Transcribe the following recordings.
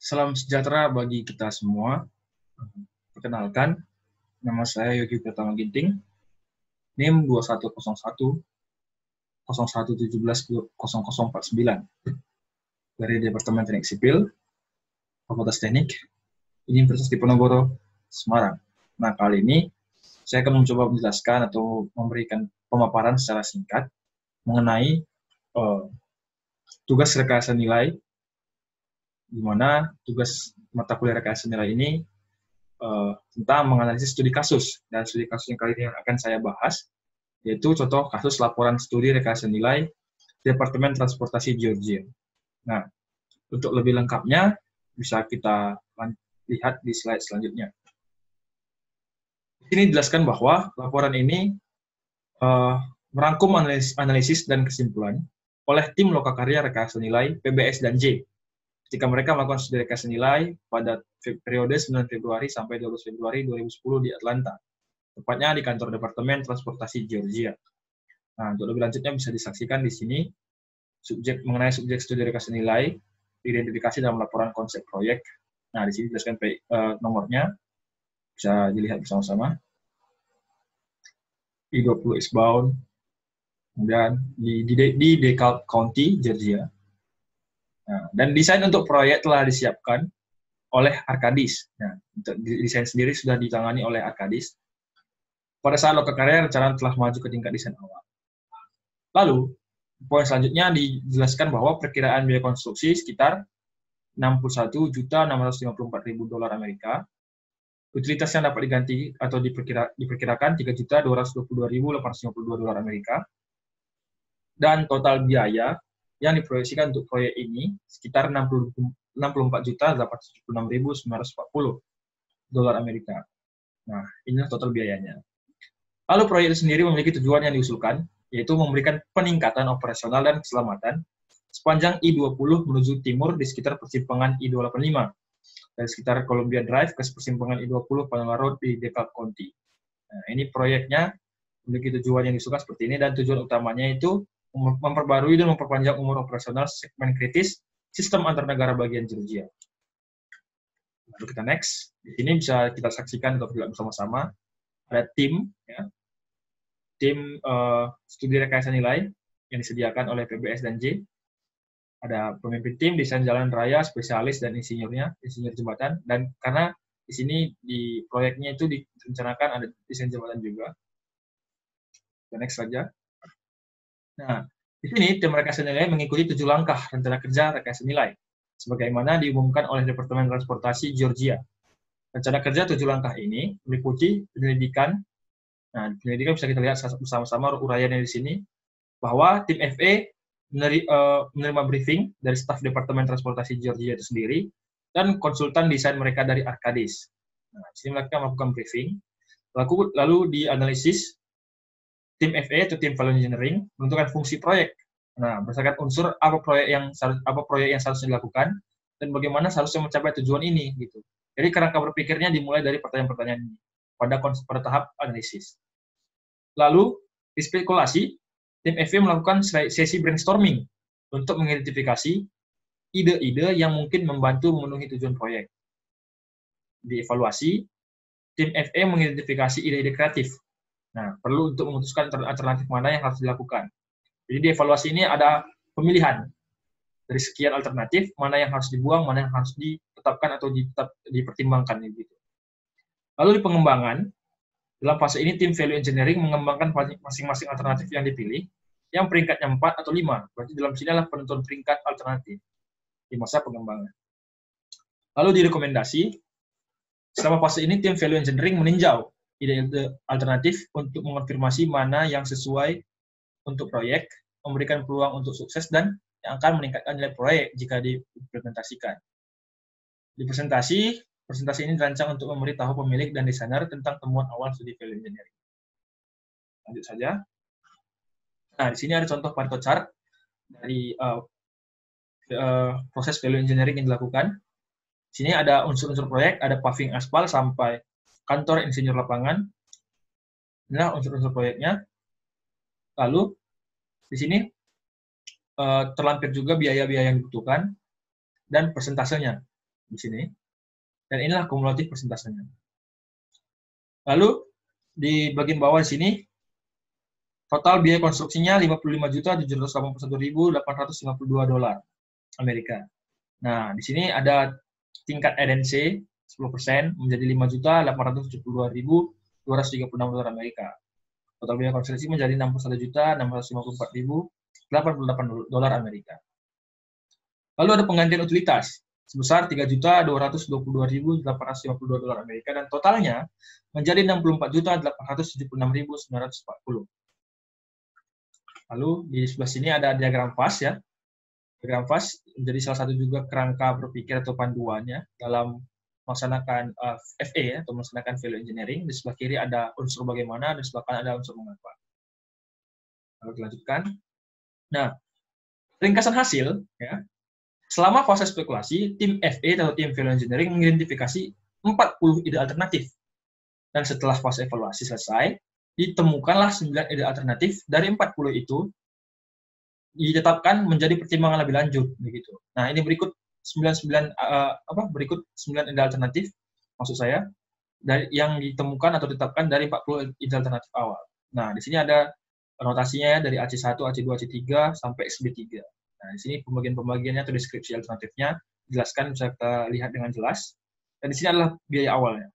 Salam sejahtera bagi kita semua. Perkenalkan, nama saya Yogi Pratama Ginting, NIM 2101 0117 0049 dari Departemen Teknik Sipil, Fakultas Teknik, Universitas Diponegoro, Semarang. Nah, kali ini saya akan mencoba menjelaskan atau memberikan pemaparan secara singkat mengenai tugas rekayasa nilai, di mana tugas mata kuliah rekayasa nilai ini tentang menganalisis studi kasus. Dan studi kasus yang kali ini akan saya bahas, yaitu contoh kasus laporan studi rekayasa nilai Departemen Transportasi Georgia. Nah, untuk lebih lengkapnya, bisa kita lihat di slide selanjutnya. Di sini dijelaskan bahwa laporan ini merangkum analisis dan kesimpulan oleh tim lokakarya rekayasa nilai PBS dan J ketika mereka melakukan studi rekayasa nilai pada periode 9 Februari sampai 12 Februari 2010 di Atlanta, tepatnya di kantor Departemen Transportasi Georgia. Nah, untuk lebih lanjutnya bisa disaksikan di sini mengenai subjek studi rekayasa nilai, identifikasi dalam laporan konsep proyek. Nah, di sini dijelaskan nomornya, bisa dilihat bersama-sama. I-20 eastbound, kemudian di DeKalb County, Georgia. Nah, dan desain untuk proyek telah disiapkan oleh Arkadis. Nah, untuk desain sendiri sudah ditangani oleh Arkadis. Pada saat lokakarya, rencana telah maju ke tingkat desain awal. Lalu, poin selanjutnya dijelaskan bahwa perkiraan biaya konstruksi sekitar $61.654.000 Amerika. Utilitas yang dapat diganti atau diperkirakan $3.222.852 Amerika. Dan total biaya yang diproyeksikan untuk proyek ini sekitar $64.876.940 Amerika. Nah, ini total biayanya. Lalu proyek itu sendiri memiliki tujuan yang diusulkan, yaitu memberikan peningkatan operasional dan keselamatan sepanjang I-20 menuju timur di sekitar persimpangan I-285, dari sekitar Columbia Drive ke persimpangan I-20 Panola Road di DeKalb County. Nah, ini proyeknya memiliki tujuan yang diusulkan seperti ini, dan tujuan utamanya itu memperbarui dan memperpanjang umur operasional segmen kritis sistem antar negara bagian Georgia. Lalu kita next. Di sini bisa kita saksikan atau lihat bersama-sama. Ada tim, ya, tim studi rekayasa nilai yang disediakan oleh PBS dan J. Ada pemimpin tim, desain jalan raya, spesialis, dan insinyurnya, insinyur jembatan. Dan karena di sini di proyeknya itu direncanakan ada desain jembatan juga. Kita next saja. Nah, di sini tim rekayasa nilai mengikuti 7 langkah rencana kerja rekayasa nilai, sebagaimana diumumkan oleh Departemen Transportasi Georgia. Rencana kerja 7 langkah ini meliputi penyelidikan. Nah, penyelidikan bisa kita lihat bersama-sama uraiannya di sini, bahwa tim FE menerima briefing dari staf Departemen Transportasi Georgia itu sendiri, dan konsultan desain mereka dari Arkadis. Nah, di sini mereka melakukan briefing, lalu dianalisis tim FE atau tim value engineering menentukan fungsi proyek. Nah, berdasarkan unsur apa proyek yang seharusnya dilakukan dan bagaimana seharusnya mencapai tujuan ini gitu. Jadi kerangka berpikirnya dimulai dari pertanyaan-pertanyaan ini pada tahap analisis. Lalu di spekulasi, tim FE melakukan sesi brainstorming untuk mengidentifikasi ide-ide yang mungkin membantu memenuhi tujuan proyek. Di evaluasi, tim FE mengidentifikasi ide-ide kreatif. Nah, perlu untuk memutuskan alternatif mana yang harus dilakukan. Jadi di evaluasi ini ada pemilihan dari sekian alternatif, mana yang harus dibuang, mana yang harus ditetapkan atau dipertimbangkan. Gitu. Lalu di pengembangan, dalam fase ini tim value engineering mengembangkan masing-masing alternatif yang dipilih, yang peringkatnya 4 atau 5. Berarti dalam sini adalah penentuan peringkat alternatif di masa pengembangan. Lalu di rekomendasi, selama fase ini tim value engineering meninjau ide-ide alternatif untuk mengonfirmasi mana yang sesuai untuk proyek, memberikan peluang untuk sukses, dan yang akan meningkatkan nilai proyek jika diimplementasikan. Di presentasi ini dirancang untuk memberitahu pemilik dan desainer tentang temuan awal studi value engineering. Lanjut saja. Nah, di sini ada contoh Pareto chart dari proses value engineering yang dilakukan. Di sini ada unsur-unsur proyek, ada paving aspal sampai kantor insinyur lapangan. Inilah unsur-unsur proyeknya. Lalu di sini terlampir juga biaya-biaya yang dibutuhkan dan persentasenya. di sini. Dan inilah kumulatif persentasenya. Lalu di bagian bawah di sini total biaya konstruksinya $55.781.852 Amerika. Nah, di sini ada tingkat RNC 10% menjadi $5.872.236 Amerika. Total biaya konstruksi menjadi $61.654.088 Amerika. Lalu ada penggantian utilitas sebesar $3.222.852 Amerika dan totalnya menjadi $64.876.940. Lalu di sebelah sini ada diagram FAS ya. Diagram FAS menjadi salah satu juga kerangka berpikir atau panduannya dalam melaksanakan FE ya, atau melaksanakan value engineering. Di sebelah kiri ada unsur bagaimana, di sebelah kanan ada unsur mengapa. Lalu dilanjutkan. Nah, ringkasan hasil ya. Selama fase spekulasi, tim FE atau tim value engineering mengidentifikasi 40 ide alternatif. Dan setelah fase evaluasi selesai, ditemukanlah 9 ide alternatif. Dari 40 itu ditetapkan menjadi pertimbangan lebih lanjut begitu. Nah, ini berikut 9 ide alternatif maksud saya dari yang ditemukan atau ditetapkan dari 40 ide alternatif awal. Nah, di sini ada notasinya ya, dari AC1, AC2, AC3 sampai SB3. Nah, di sini pembagian-pembagiannya atau deskripsi alternatifnya dijelaskan, bisa kita lihat dengan jelas. Dan di sini adalah biaya awalnya.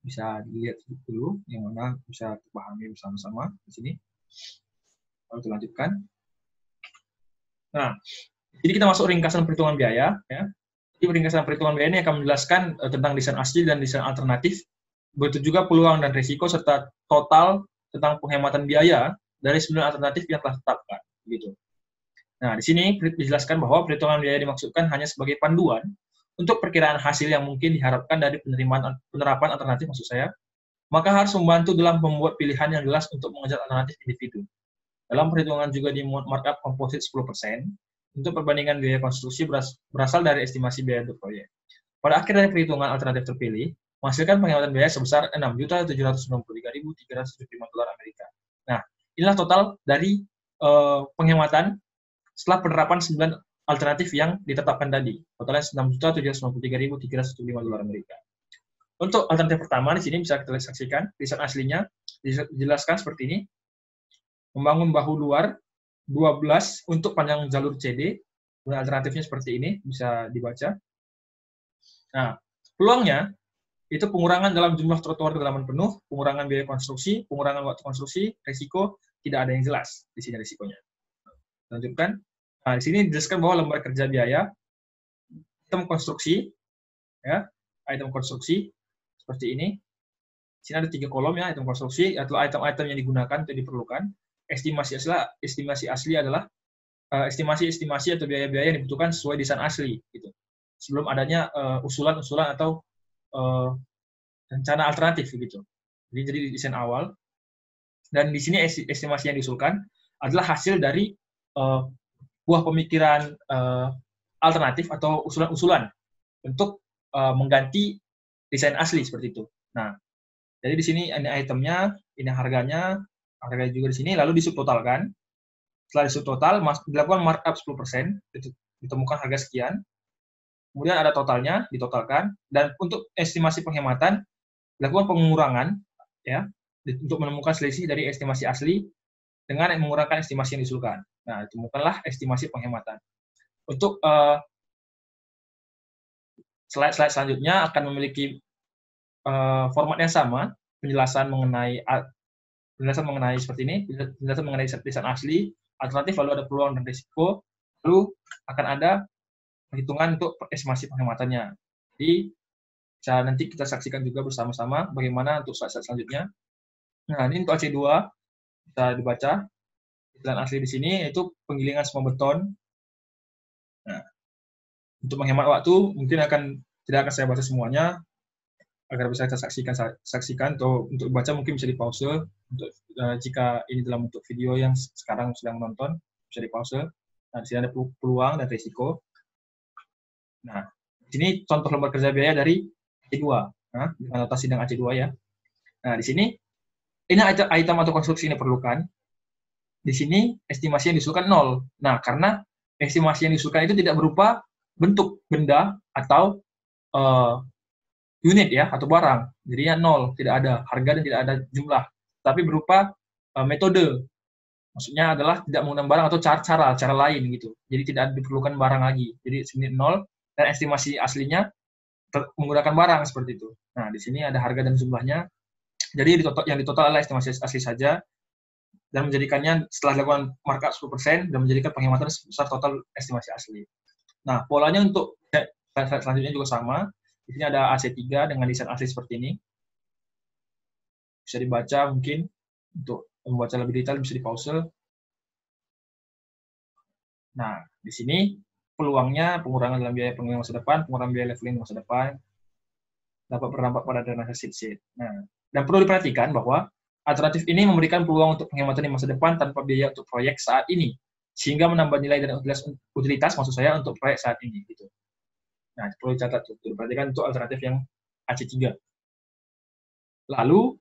Bisa dilihat dulu, yang mana bisa dipahami bersama-sama di sini. Lalu dilanjutkan. Nah, jadi kita masuk ringkasan perhitungan biaya. Ya. Jadi ringkasan perhitungan biaya ini akan menjelaskan tentang desain asli dan desain alternatif, begitu juga peluang dan risiko serta total tentang penghematan biaya dari 9 alternatif yang telah ditetapkan. Gitu. Nah, di sini dijelaskan bahwa perhitungan biaya dimaksudkan hanya sebagai panduan untuk perkiraan hasil yang mungkin diharapkan dari penerapan alternatif maksud saya, maka harus membantu dalam membuat pilihan yang jelas untuk mengejar alternatif individu. Dalam perhitungan juga dimuat markup komposit 10% untuk perbandingan biaya konstruksi berasal dari estimasi biaya untuk proyek. Pada akhir dari perhitungan alternatif terpilih, menghasilkan penghematan biaya sebesar $6.793.375 Amerika. Nah, inilah total dari penghematan setelah penerapan 9 alternatif yang ditetapkan tadi. Totalnya $6.793.375 Amerika. Untuk alternatif pertama di sini bisa kita saksikan desain aslinya dijelaskan seperti ini. Membangun bahu luar 12 untuk panjang jalur CD. Alternatifnya seperti ini, bisa dibaca. Nah, peluangnya itu pengurangan dalam jumlah trotoar kedalaman penuh, pengurangan biaya konstruksi, pengurangan waktu konstruksi, risiko tidak ada yang jelas di sini risikonya. Lanjutkan. Nah, di sini dijelaskan bahwa lembar kerja biaya, item konstruksi, ya, item konstruksi seperti ini. Di sini ada 3 kolom ya, item konstruksi atau item-item yang digunakan atau diperlukan. Estimasi asli adalah estimasi atau biaya-biaya yang dibutuhkan sesuai desain asli, gitu. Sebelum adanya usulan-usulan atau rencana alternatif, gitu. Jadi desain awal. Dan di sini estimasi yang diusulkan adalah hasil dari buah pemikiran alternatif atau usulan-usulan untuk mengganti desain asli seperti itu. Nah, jadi di sini ini itemnya, ini harganya juga di sini, lalu disubtotalkan. Setelah disubtotal, dilakukan markup 10%, ditemukan harga sekian. Kemudian ada totalnya, ditotalkan, dan untuk estimasi penghematan dilakukan pengurangan, ya, untuk menemukan selisih dari estimasi asli dengan mengurangkan estimasi yang diusulkan. Nah, ditemukanlah estimasi penghematan. Untuk slide selanjutnya akan memiliki format yang sama, penjelasan mengenai seperti ini, penjelasan mengenai desain asli, alternatif, lalu ada peluang dan risiko, lalu akan ada perhitungan untuk estimasi penghematannya. Jadi, bisa nanti kita saksikan juga bersama-sama bagaimana untuk slide selanjutnya. Nah, ini untuk AC2 bisa dibaca. Desain asli di sini yaitu penggilingan semua beton. Nah, untuk menghemat waktu mungkin tidak akan saya baca semuanya agar bisa kita saksikan atau untuk baca mungkin bisa di pause untuk jika ini dalam bentuk video yang sekarang sedang menonton bisa di pause. Nah, di sini ada peluang dan risiko. Nah, di sini contoh lembar kerja biaya dari AC2. Nah, dengan notasi dengan AC2 ya. Nah, di sini ini item atau konstruksi yang diperlukan. Di sini estimasi yang diusulkan 0. Nah, karena estimasi yang diusulkan itu tidak berupa bentuk benda atau unit ya, atau barang. Jadinya nol, tidak ada harga dan tidak ada jumlah. Tapi berupa metode. Maksudnya adalah tidak menggunakan barang atau cara lain gitu. Jadi tidak diperlukan barang lagi. Jadi sini nol, dan estimasi aslinya menggunakan barang seperti itu. Nah, di sini ada harga dan jumlahnya. Jadi yang ditotal adalah estimasi asli saja, dan menjadikannya setelah dilakukan markup 10% dan menjadikan penghematan sebesar total estimasi asli. Nah, polanya untuk selanjutnya juga sama. Di sini ada AC3 dengan desain asli seperti ini. Bisa dibaca mungkin, untuk membaca lebih detail bisa di-pause. Nah, di sini peluangnya pengurangan dalam biaya pengeluaran masa depan, pengurangan biaya leveling masa depan, dapat berdampak pada drainase seed. Nah, dan perlu diperhatikan bahwa alternatif ini memberikan peluang untuk penghematan di masa depan tanpa biaya untuk proyek saat ini, sehingga menambah nilai dan utilitas maksud saya untuk proyek saat ini. Gitu. Nah, perlu dicatat, diperhatikan untuk alternatif yang AC3. Lalu,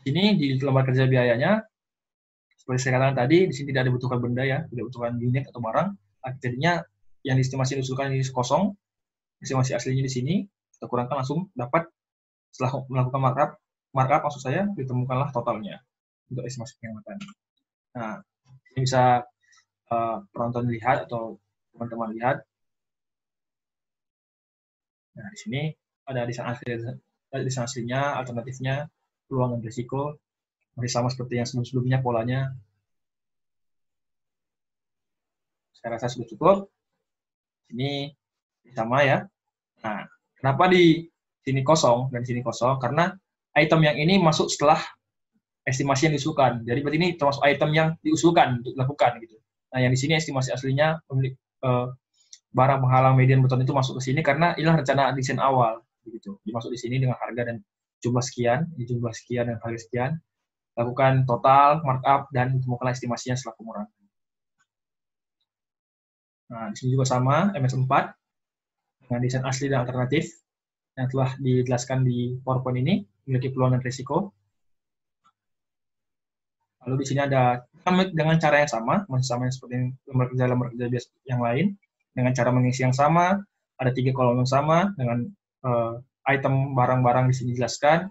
ini di lembar kerja biayanya, seperti saya katakan tadi, di sini tidak dibutuhkan benda ya, tidak dibutuhkan unit atau barang. Jadinya yang estimasi diusulkan ini kosong, estimasi aslinya di sini, kita kurangkan langsung dapat setelah melakukan markup maksud saya ditemukanlah totalnya untuk estimasi penghematan. Nah, ini bisa penonton lihat atau teman-teman lihat. Nah, di sini ada desain aslinya, alternatifnya, peluang dan risiko, masih sama seperti yang sebelum-sebelumnya polanya. Saya rasa sudah cukup. Ini sama ya. Nah, kenapa di sini kosong dan di sini kosong? Karena item yang ini masuk setelah estimasi yang diusulkan. Jadi berarti ini termasuk item yang diusulkan untuk dilakukan gitu. Nah, yang di sini estimasi aslinya barang penghalang median beton itu masuk ke sini karena inilah rencana desain awal begitu. Dimasuk di sini dengan harga dan jumlah sekian, jumlah sekian dan harga sekian. Lakukan total, markup, dan temukanlah estimasinya setelah pengurangan. Nah, di sini juga sama, MS4, dengan desain asli dan alternatif, yang telah dijelaskan di PowerPoint ini, memiliki peluang dan risiko. Lalu di sini ada dengan cara yang sama, masih sama seperti lembar kerja biasa yang lain, dengan cara mengisi yang sama, ada 3 kolom yang sama, dengan item barang-barang di sini dijelaskan,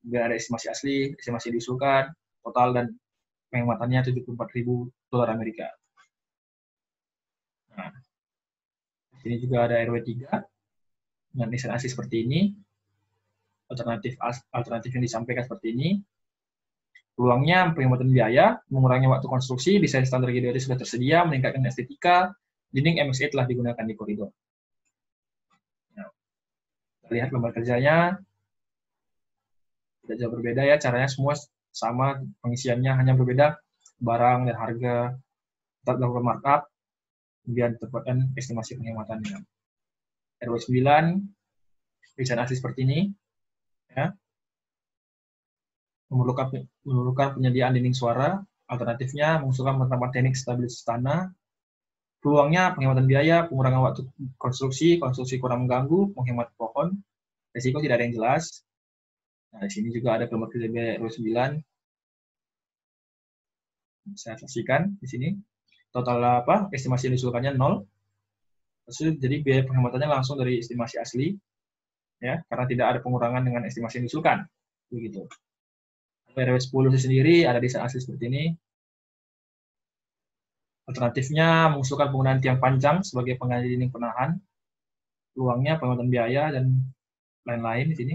kemudian ada estimasi asli, estimasi diusulkan, total dan penghematannya $74.000 Amerika. Nah, di sini juga ada RW3 dengan desain asli seperti ini, alternatif yang disampaikan seperti ini. Peluangnya penghematan biaya, mengurangi waktu konstruksi, desain standar geodetik sudah tersedia, meningkatkan estetika, dinding MXA telah digunakan di koridor. Nah, kita lihat lembar kerjanya, tidak jauh berbeda ya, caranya semua sama, pengisiannya hanya berbeda, barang dan harga, tetap dilakukan markup, kemudian dapatkan estimasi penghematannya. RW9, desain asli seperti ini, ya. Memerlukan penyediaan dinding suara, alternatifnya mengusulkan penerapan teknik stabilitas tanah, peluangnya penghematan biaya, pengurangan waktu konstruksi kurang mengganggu, menghemat pohon, risiko tidak ada yang jelas. Nah, di sini juga ada lembar kerja biaya RW9. Saya saksikan di sini. Total apa? Estimasi yang diusulkannya 0. Jadi biaya penghematannya langsung dari estimasi asli, ya, karena tidak ada pengurangan dengan estimasi yang diusulkan. Begitu. RW10 sendiri ada desain asli seperti ini. Alternatifnya mengusulkan penggunaan tiang panjang sebagai pengganti dinding penahan. Peluangnya penghematan biaya dan lain-lain di sini.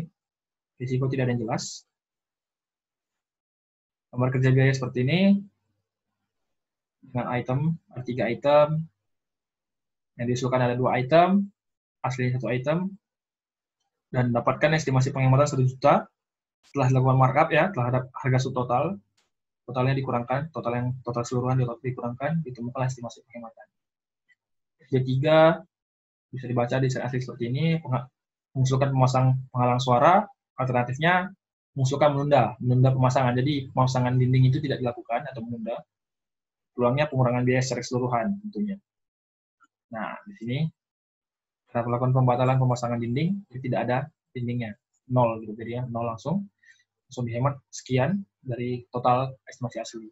Risiko tidak ada yang jelas. Nomor kerja biaya seperti ini. Dengan item, ada 3 item. Yang diusulkan ada 2 item. Aslinya 1 item. Dan dapatkan estimasi penghematan 1 juta. Setelah dilakukan markup ya, terhadap harga subtotal, totalnya dikurangkan, total keseluruhan dikurangkan, ditemukanlah estimasi penghematan. SD3 bisa dibaca di asli seperti ini, mengusulkan pemasang penghalang suara, alternatifnya mengusulkan menunda pemasangan. Jadi pemasangan dinding itu tidak dilakukan atau menunda. Peluangnya pengurangan biaya secara keseluruhan tentunya. Nah, di sini kita melakukan pembatalan pemasangan dinding, jadi tidak ada dindingnya. 0 gitu, jadi ya 0 langsung dihemat sekian dari total estimasi asli.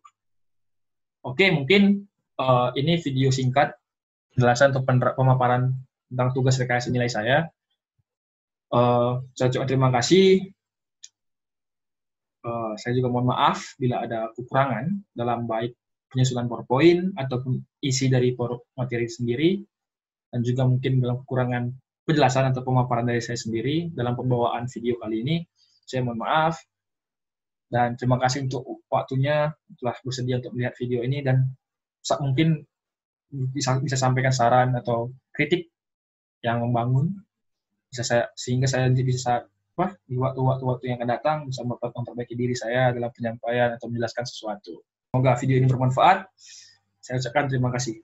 Oke, mungkin ini video singkat penjelasan atau pemaparan tentang tugas rekayasa nilai saya. Saya ucapkan terima kasih. Saya juga mohon maaf bila ada kekurangan dalam baik penyusunan PowerPoint ataupun isi dari materi sendiri, dan juga mungkin dalam kekurangan penjelasan atau pemaparan dari saya sendiri dalam pembawaan video kali ini. Saya mohon maaf, dan terima kasih untuk waktunya telah bersedia untuk melihat video ini, dan mungkin bisa sampaikan saran atau kritik yang membangun, sehingga saya bisa di waktu-waktu yang akan datang bisa memperbaiki diri saya dalam penyampaian atau menjelaskan sesuatu. Semoga video ini bermanfaat. Saya ucapkan terima kasih.